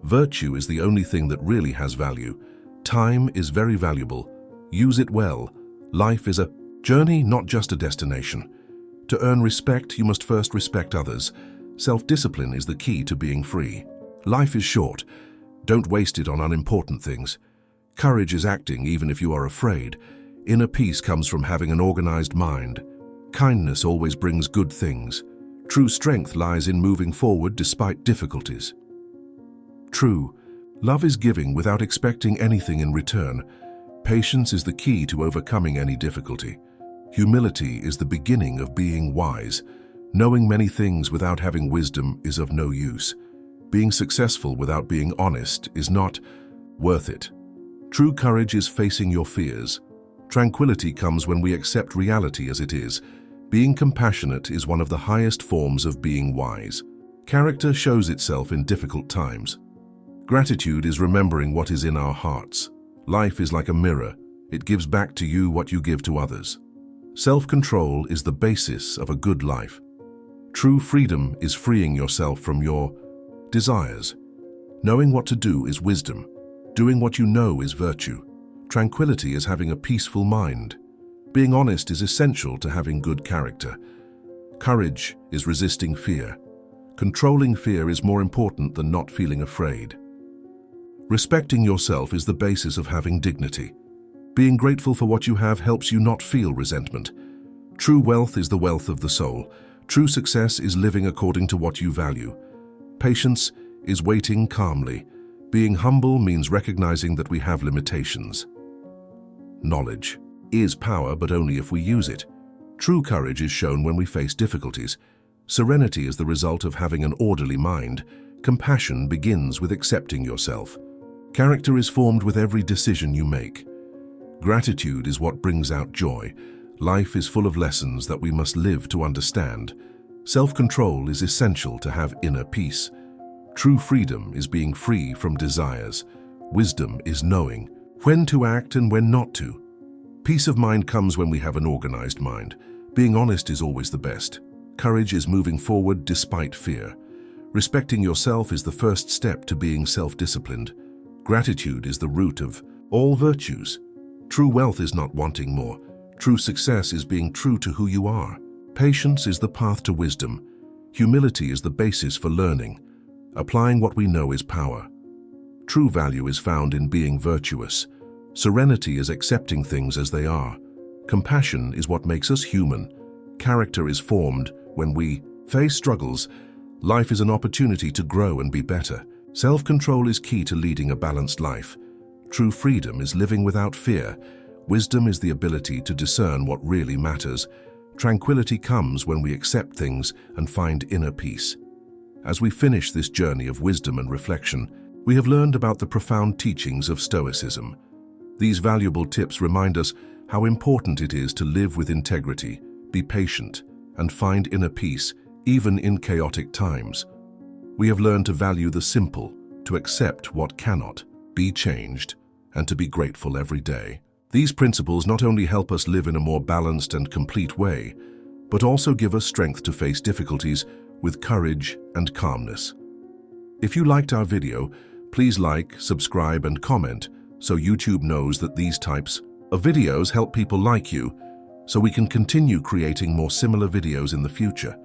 Virtue is the only thing that really has value. Time is very valuable. Use it well. Life is a journey, not just a destination. To earn respect, you must first respect others. Self-discipline is the key to being free. Life is short. Don't waste it on unimportant things. Courage is acting even if you are afraid. Inner peace comes from having an organized mind. Kindness always brings good things. True strength lies in moving forward despite difficulties. True love is giving without expecting anything in return. Patience is the key to overcoming any difficulty. Humility is the beginning of being wise. Knowing many things without having wisdom is of no use. Being successful without being honest is not worth it. True courage is facing your fears. Tranquility comes when we accept reality as it is. Being compassionate is one of the highest forms of being wise. Character shows itself in difficult times. Gratitude is remembering what is in our hearts. Life is like a mirror. It gives back to you what you give to others. Self-control is the basis of a good life. True freedom is freeing yourself from your desires. Knowing what to do is wisdom. Doing what you know is virtue. Tranquility is having a peaceful mind. Being honest is essential to having good character. Courage is resisting fear. Controlling fear is more important than not feeling afraid. Respecting yourself is the basis of having dignity. Being grateful for what you have helps you not feel resentment. True wealth is the wealth of the soul. True success is living according to what you value. Patience is waiting calmly. Being humble means recognizing that we have limitations. Knowledge is power, but only if we use it. True courage is shown when we face difficulties. Serenity is the result of having an orderly mind. Compassion begins with accepting yourself. Character is formed with every decision you make. Gratitude is what brings out joy. Life is full of lessons that we must live to understand. Self-control is essential to have inner peace. True freedom is being free from desires. Wisdom is knowing when to act and when not to. Peace of mind comes when we have an organized mind. Being honest is always the best. Courage is moving forward despite fear. Respecting yourself is the first step to being self-disciplined. Gratitude is the root of all virtues. True wealth is not wanting more. True success is being true to who you are. Patience is the path to wisdom. Humility is the basis for learning. Applying what we know is power. True value is found in being virtuous. Serenity is accepting things as they are. Compassion is what makes us human. Character is formed when we face struggles. Life is an opportunity to grow and be better. Self-control is key to leading a balanced life. True freedom is living without fear. Wisdom is the ability to discern what really matters. Tranquility comes when we accept things and find inner peace. As we finish this journey of wisdom and reflection, we have learned about the profound teachings of Stoicism. These valuable tips remind us how important it is to live with integrity, be patient, and find inner peace, even in chaotic times. We have learned to value the simple, to accept what cannot be changed, and to be grateful every day. These principles not only help us live in a more balanced and complete way, but also give us strength to face difficulties with courage and calmness. If you liked our video, please like, subscribe, and comment so YouTube knows that these types of videos help people like you, so we can continue creating more similar videos in the future.